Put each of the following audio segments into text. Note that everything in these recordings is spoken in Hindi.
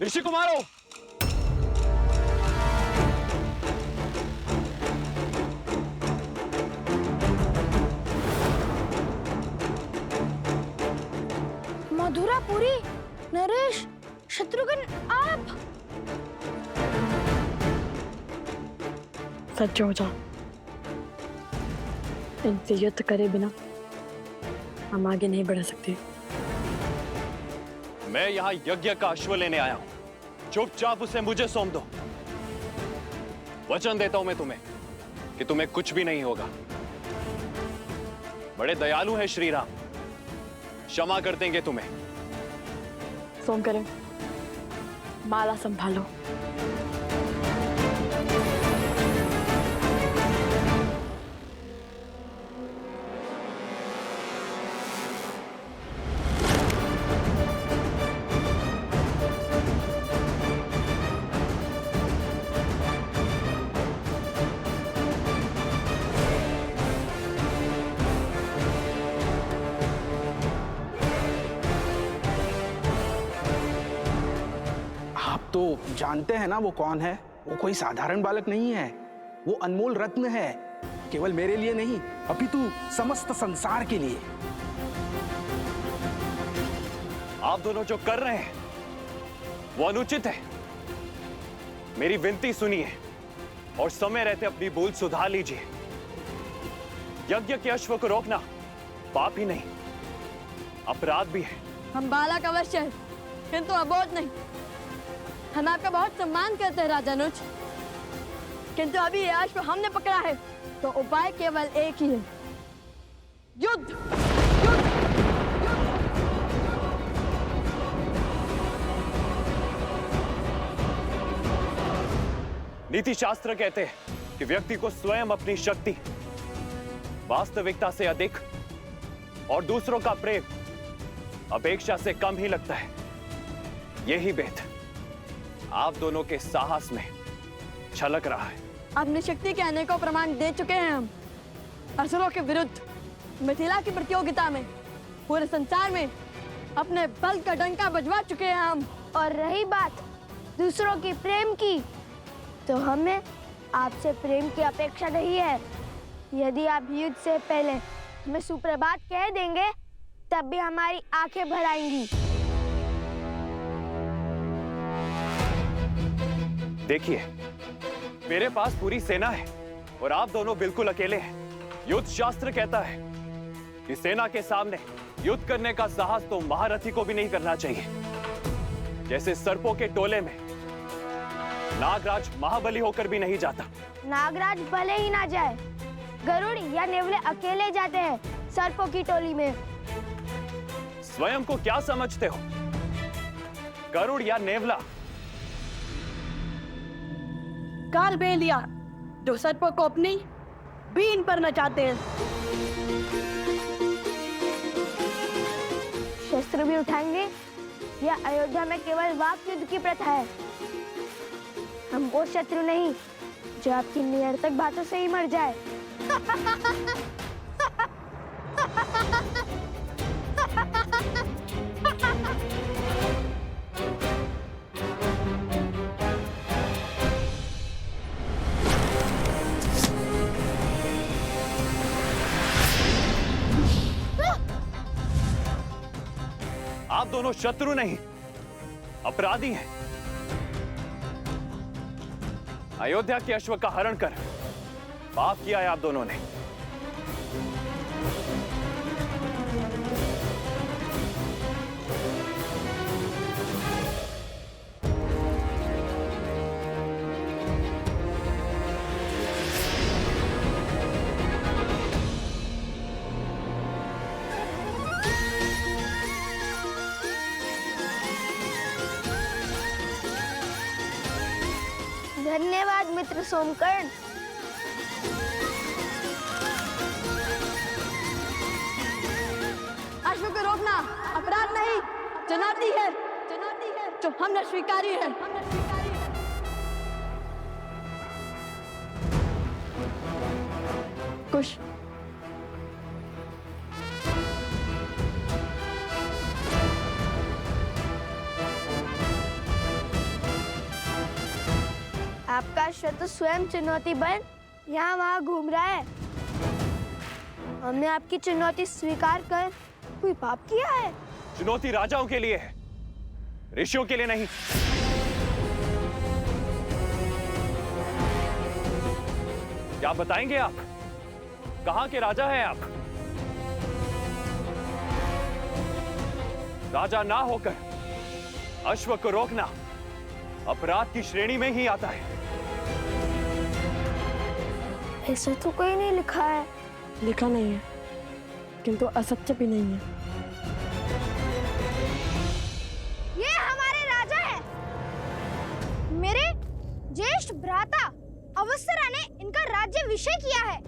ऋषि कुमारो, मधुरापुरी, नरेश, शत्रुघ्न, आप सच हो जाओ। इनसे युद्ध करे बिना हम आगे नहीं बढ़ सकते। मैं यहां यज्ञ का अश्व लेने आया हूं। चुपचाप उसे मुझे सौंप दो। वचन देता हूं मैं तुम्हें कि तुम्हें कुछ भी नहीं होगा। बड़े दयालु हैं श्री राम, क्षमा कर देंगे तुम्हें। सोम करें, माला संभालो। तो जानते हैं ना वो कौन है? वो कोई साधारण बालक नहीं है। वो अनमोल रत्न है, केवल मेरे लिए नहीं अपितु समस्त संसार के लिए। आप दोनों जो कर रहे हैं वो अनुचित है। मेरी विनती सुनिए और समय रहते अपनी भूल सुधार लीजिए। यज्ञ के अश्व को रोकना पाप ही नहीं, अपराध भी है। हम बालक अवश्य हैं, किंतु अबोध नहीं। हम आपका बहुत सम्मान करते हैं राजानुज, किंतु अभी ये अश्व हमने पकड़ा है तो उपाय केवल एक ही है, युद्ध। युद्ध। नीति शास्त्र कहते हैं कि व्यक्ति को स्वयं अपनी शक्ति, वास्तविकता से अधिक और दूसरों का प्रेम अपेक्षा से कम ही लगता है। यही भेद आप दोनों के साहस में छलक रहा है। अपनी शक्ति के अनेकों प्रमाण दे चुके हैं हम असुरों के विरुद्ध। मिथिला की प्रतियोगिता में पूरे संसार में अपने बल का डंका बजवा चुके हैं हम। और रही बात दूसरों की प्रेम की, तो हमें आपसे प्रेम की अपेक्षा नहीं है। यदि आप युद्ध से पहले हमें सुप्रभात कह देंगे तब भी हमारी आंखें भर आएंगी। देखिए, मेरे पास पूरी सेना है और आप दोनों बिल्कुल अकेले हैं। युद्ध शास्त्र कहता है कि सेना के सामने युद्ध करने का साहस तो महारथी को भी नहीं करना चाहिए। जैसे सर्पों के टोले में नागराज महाबली होकर भी नहीं जाता। नागराज भले ही ना जाए, गरुड़ या नेवले अकेले जाते हैं सर्पों की टोली में। स्वयं को क्या समझते हो, गरुड़ या नेवला? काल बेलिया जो सर्पों को अपनी बीन पर नचाते हैं। शस्त्र भी उठाएंगे या अयोध्या में केवल वाक युद्ध की प्रथा है? हम वो शत्रु नहीं जो आपकी निरर्थक बातों से ही मर जाए। आप दोनों शत्रु नहीं, अपराधी हैं। अयोध्या के अश्व का हरण कर पाप किया है आप दोनों ने। धन्यवाद मित्र सोमकर्ण। अश्व को रोकना अपराध नहीं, चुनौती है जो हमने स्वीकारी है। कुश आपका शत्रु स्वयं चुनौती बन यहाँ वहाँ घूम रहा है। हमने आपकी चुनौती स्वीकार कर कोई पाप किया है? चुनौती राजाओं के लिए है, ऋषियों के लिए नहीं। क्या बताएंगे आप? कहां के राजा हैं आप? राजा ना होकर अश्व को रोकना अपराध की श्रेणी में ही आता है। ऐसा तो कहीं नहीं लिखा है। लिखा नहीं है, किंतु असत्य भी नहीं है। ये हमारे राजा हैं। मेरे ज्येष्ठ भ्राता अवसरा ने इनका राज्याभिषेक किया है।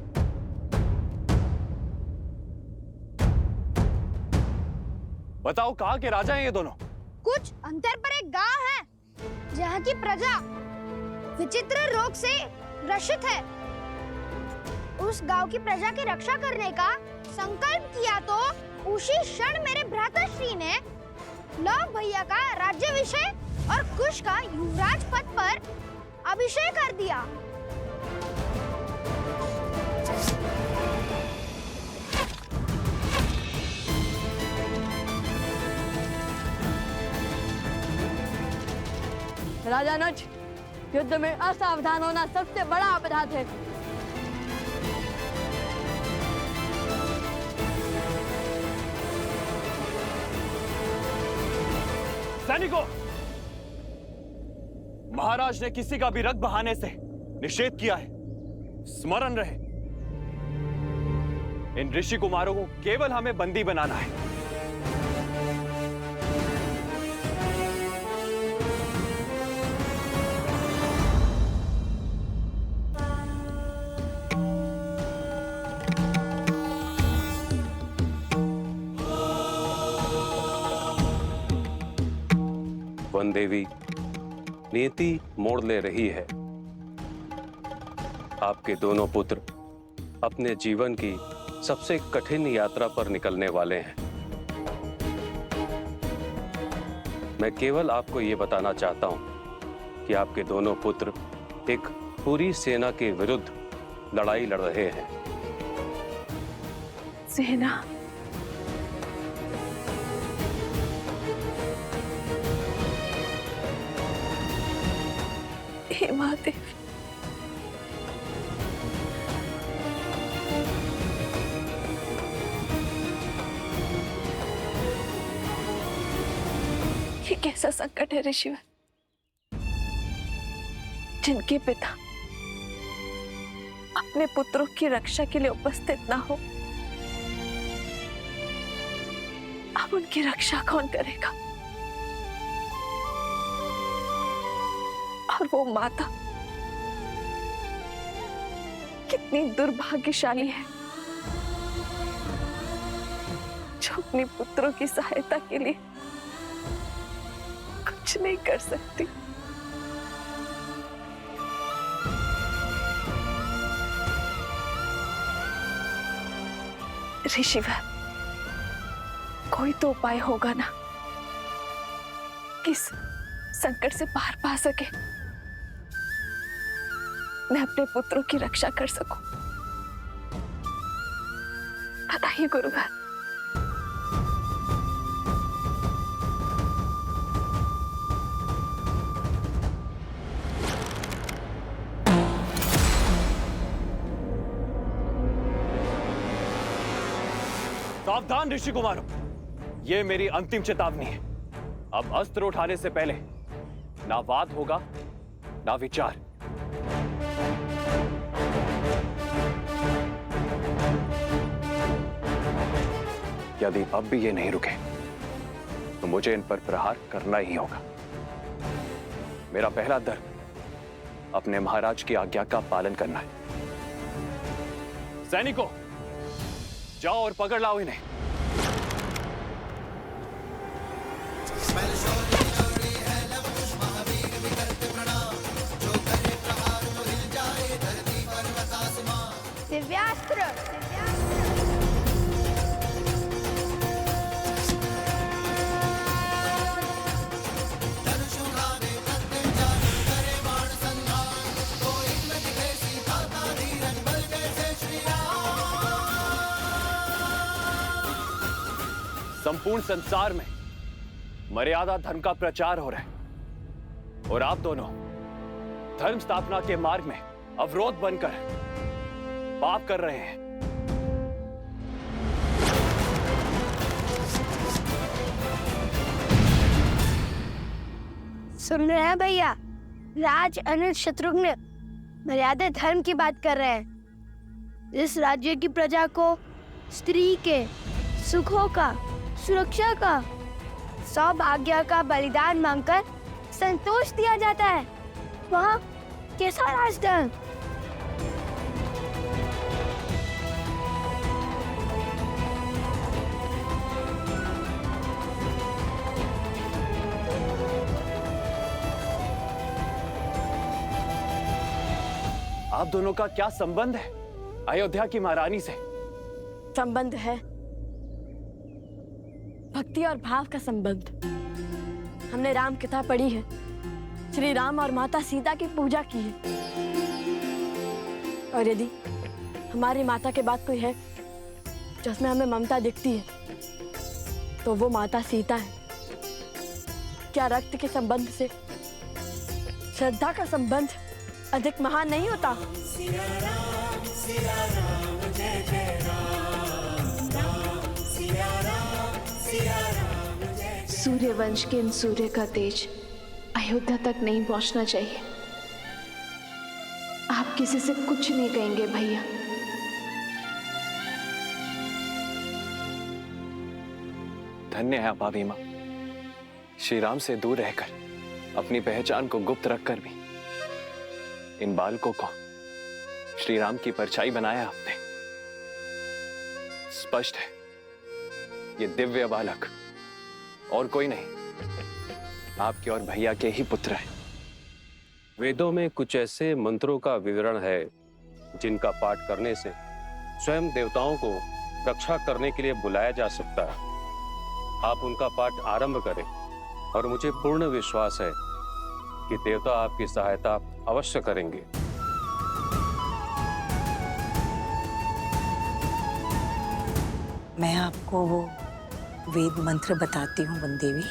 बताओ कहां के राजा हैं ये दोनों? कुछ अंतर पर एक गांव है जहाँ की प्रजा विचित्र रोग से ग्रसित है। उस गांव की प्रजा की रक्षा करने का संकल्प किया तो उसी क्षण मेरे भ्राताश्री ने लव भैया का राज्याभिषेक और कुश का युवराज पद पर अभिषेक कर दिया। राजानुज, युद्ध में असावधान होना सबसे बड़ा अपराध है। सैनिकों, महाराज ने किसी का भी रक्त बहाने से निषेध किया है। स्मरण रहे, इन ऋषि कुमारों को केवल हमें बंदी बनाना है। वन देवी, नियति मोड़ ले रही है। आपके दोनों पुत्र अपने जीवन की सबसे कठिन यात्रा पर निकलने वाले हैं। मैं केवल आपको यह बताना चाहता हूं कि आपके दोनों पुत्र एक पूरी सेना के विरुद्ध लड़ाई लड़ रहे हैं। सेना? हे महादेव, ये कैसा संकट है ऋषिवर, जिनके पिता अपने पुत्रों की रक्षा के लिए उपस्थित ना हो, अब उनकी रक्षा कौन करेगा? और वो माता कितनी दुर्भाग्यशाली है जो अपने पुत्रों की सहायता के लिए कुछ नहीं कर सकती। ऋषिवर, कोई तो उपाय होगा ना कि इस संकट से बाहर पा सके, मैं अपने पुत्रों की रक्षा कर सकूं। बताइए गुरुवर। सावधान ऋषि कुमारों, ये मेरी अंतिम चेतावनी है। अब अस्त्र उठाने से पहले ना वाद होगा ना विचार। यदि अब भी ये नहीं रुके तो मुझे इन पर प्रहार करना ही होगा। मेरा पहला धर्म अपने महाराज की आज्ञा का पालन करना है। सैनिकों, जाओ और पकड़ लाओ इन्हें। दिव्यास्त्र। संपूर्ण संसार में मर्यादा धर्म का प्रचार हो रहा है और आप दोनों धर्म स्थापना के मार्ग में अवरोध बनकर पाप कर रहे हैं। सुन रहे हैं भैया, राज अनिल शत्रुघ्न मर्यादा धर्म की बात कर रहे हैं। इस राज्य की प्रजा को स्त्री के सुखों का, सुरक्षा का, सौभाग्य का बलिदान मांगकर संतोष दिया जाता है। वहाँ कैसा राजधर्म? आप दोनों का क्या संबंध है अयोध्या की महारानी से? संबंध है भक्ति और भाव का संबंध। हमने राम कथा पढ़ी है, श्री राम और माता सीता की पूजा की है। और यदि हमारी माता के बाद कोई है जिसमें हमें ममता दिखती है तो वो माता सीता है। क्या रक्त के संबंध से श्रद्धा का संबंध अधिक महान नहीं होता? सूर्यवंश के इन सूर्य का तेज अयोध्या तक नहीं पहुंचना चाहिए। आप किसी से कुछ नहीं कहेंगे भैया। धन्य है आप अभिमा, श्री राम से दूर रहकर अपनी पहचान को गुप्त रखकर भी इन बालकों को श्री राम की परछाई बनाया आपने। स्पष्ट है ये दिव्य बालक और कोई नहीं, आपके और भैया के ही पुत्र हैं। वेदों में कुछ ऐसे मंत्रों का विवरण है जिनका पाठ करने से स्वयं देवताओं को रक्षा करने के लिए बुलाया जा सकता है। आप उनका पाठ आरंभ करें और मुझे पूर्ण विश्वास है कि देवता आपकी सहायता अवश्य करेंगे। मैं आपको वो वेद मंत्र बताती हूँ वनदेवी।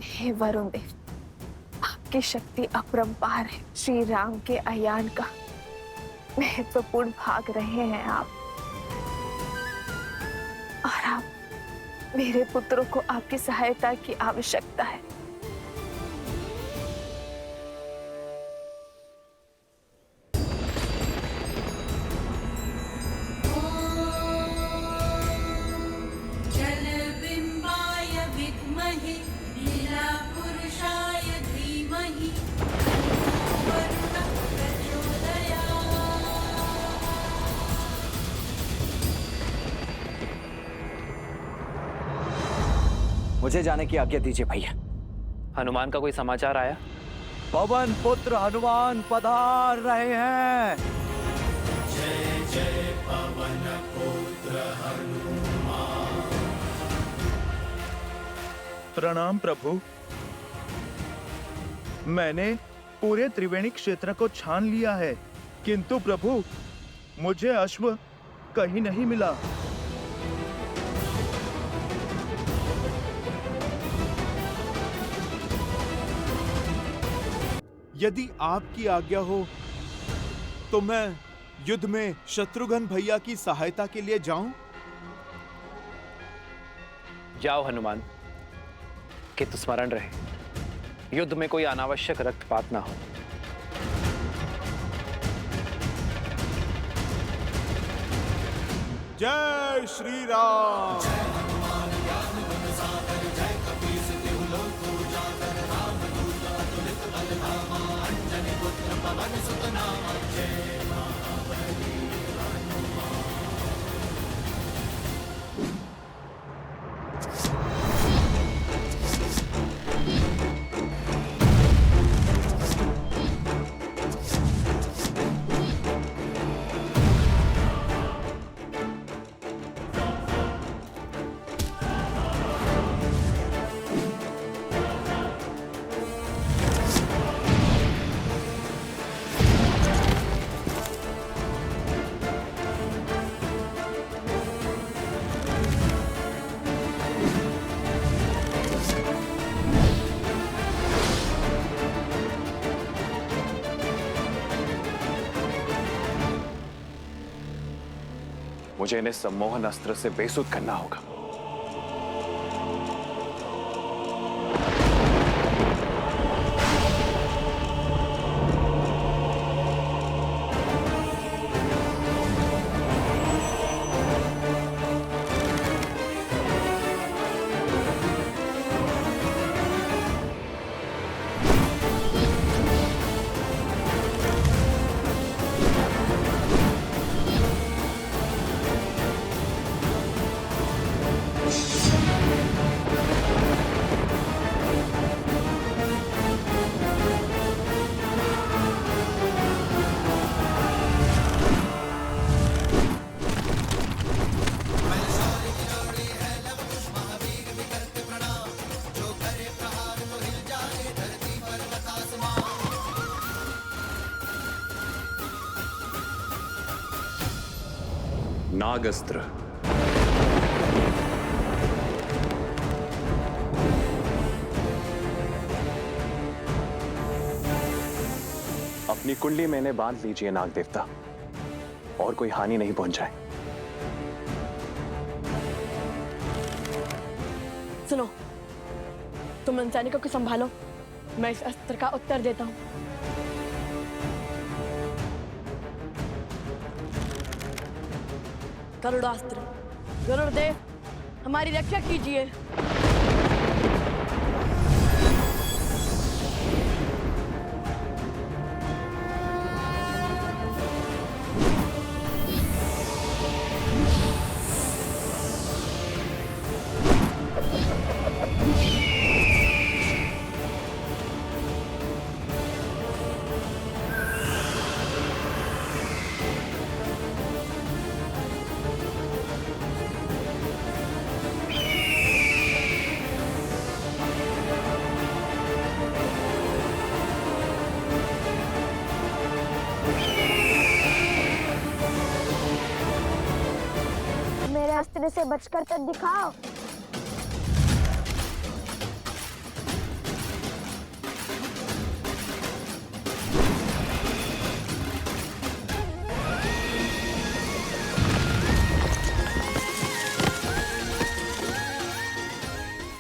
हे वरुण देव, आपकी शक्ति अपरंपार है। श्री राम के अयान का महत्वपूर्ण भाग रहे हैं आप, और आप मेरे पुत्रों को आपकी सहायता की आवश्यकता है। जलबिंबाय विद्महे नीलापुरुषाय धीमहि वरुणः प्रचोदयात्। मुझे जाने की आज्ञा दीजिए भैया। हनुमान का कोई समाचार आया? पवन पुत्र हनुमान पधार रहे हैं। जय जय पवन पुत्र हनुमान। प्रणाम प्रभु। मैंने पूरे त्रिवेणी क्षेत्र को छान लिया है, किंतु प्रभु मुझे अश्व कहीं नहीं मिला। यदि आपकी आज्ञा हो तो मैं युद्ध में शत्रुघ्न भैया की सहायता के लिए जाऊं? जाओ हनुमान, किंतु स्मरण रहे युद्ध में कोई अनावश्यक रक्तपात ना हो। जय श्री राम। मुझे इन्हें सम्मोहन अस्त्र से बेसुध करना होगा। नागस्त्र। अपनी कुंडली में इन्हें बांध लीजिए नाग देवता, और कोई हानि नहीं पहुंचाए। सुनो, तुम इन सैनिकों को संभालो, मैं इस अस्त्र का उत्तर देता हूँ। गरुड़ास्त्र, गरुड़देव हमारी रक्षा कीजिए। अस्त्र से बचकर तो दिखाओ।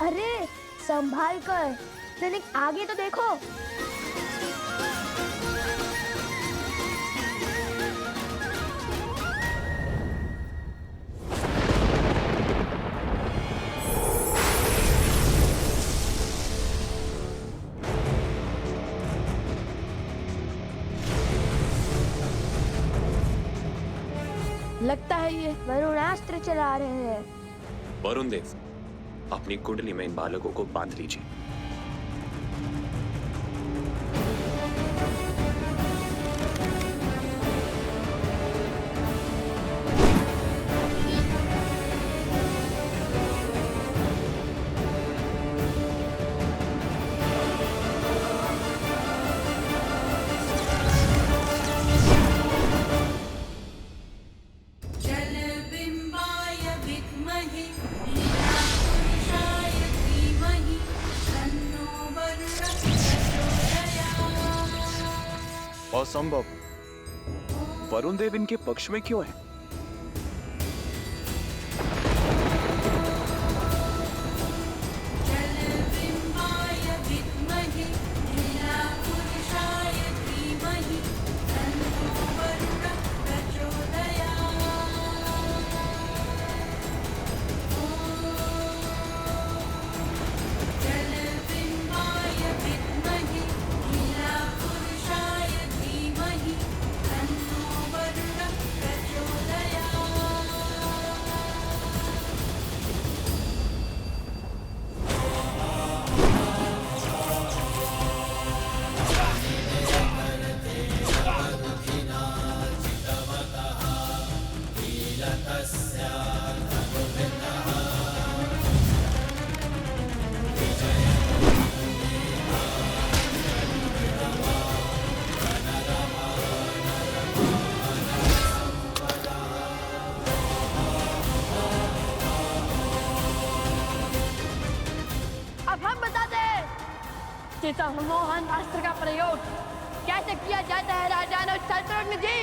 अरे संभाल कर, सैनिक आगे तो देखो। लगता है ये वरुणास्त्र चला रहे हैं। वरुण देव, अपनी कुंडली में इन बालकों को बांध लीजिए। असंभव, वरुण देव इनके पक्ष में क्यों है? सम्मोहन अस्त्र का प्रयोग कैसे किया जाता है राजानुज शत्रुघ्न जी?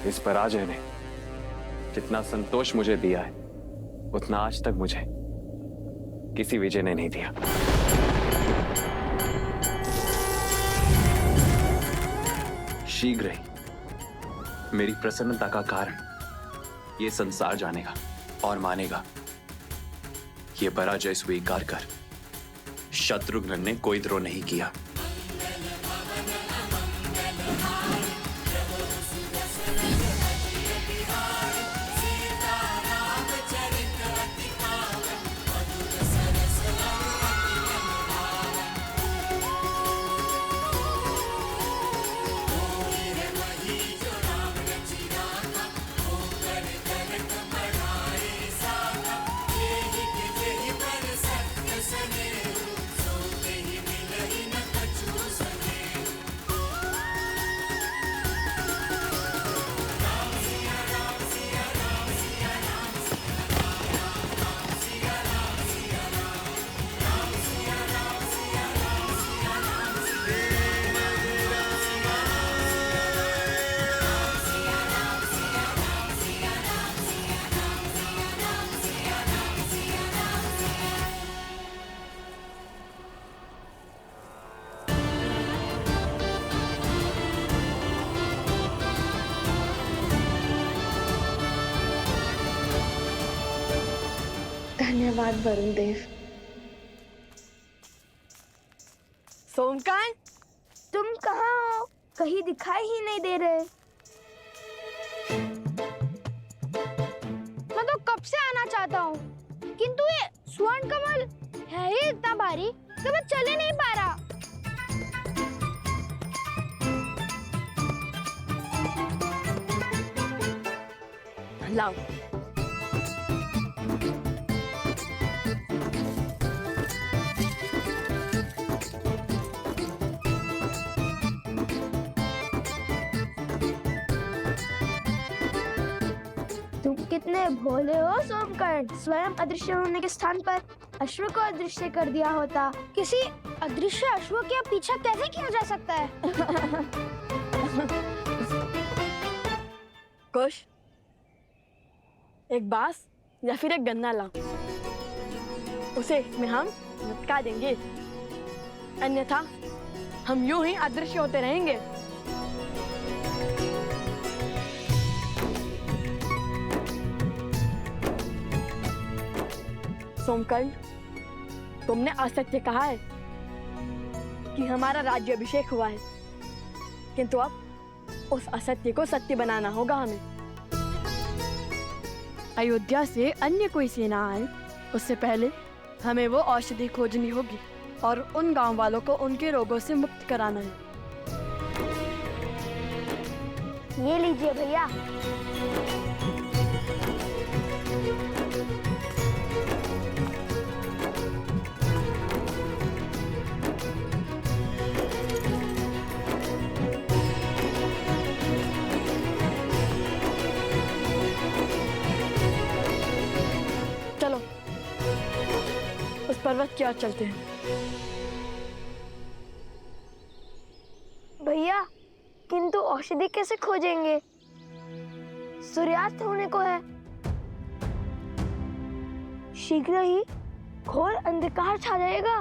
इस पराजय ने जितना संतोष मुझे दिया है उतना आज तक मुझे किसी विजय ने नहीं दिया। शीघ्र ही मेरी प्रसन्नता का कारण ये संसार जानेगा और मानेगा। ये पराजय स्वीकार कर शत्रुघ्न ने कोई द्रोह नहीं किया। धन्यवाद वरुण देव। सोमकान, तुम कहाँ हो? कहीं दिखाई ही नहीं दे रहे। मैं तो कब से आना चाहता हूँ, किंतु ये स्वर्ण कमल है ही इतना भारी कि मैं चल ही नहीं पा रहा। लाओ। तुम कितने भोले हो सोमकर्ण। स्वयं अदृश्य होने के स्थान पर अश्व को अदृश्य कर दिया होता। किसी अदृश्य अश्व के पीछा कैसे किया जा सकता है? कुश, एक बांस या फिर एक गन्ना लाओ। उसे इसमें हम लटका देंगे, अन्यथा हम यूं ही अदृश्य होते रहेंगे। सोमकर्ण, तुमने असत्य कहा है कि हमारा राज्याभिषेक हुआ है, किंतु अब उस असत्य को सत्य बनाना होगा हमें। अयोध्या से अन्य कोई सेना आए उससे पहले हमें वो औषधि खोजनी होगी और उन गांव वालों को उनके रोगों से मुक्त कराना है। ये लीजिए भैया। चलो उस पर्वत की ओर चलते हैं। भैया, किंतु औषधि कैसे खोजेंगे? सूर्यास्त होने को है। शीघ्र ही घोर अंधकार छा जाएगा।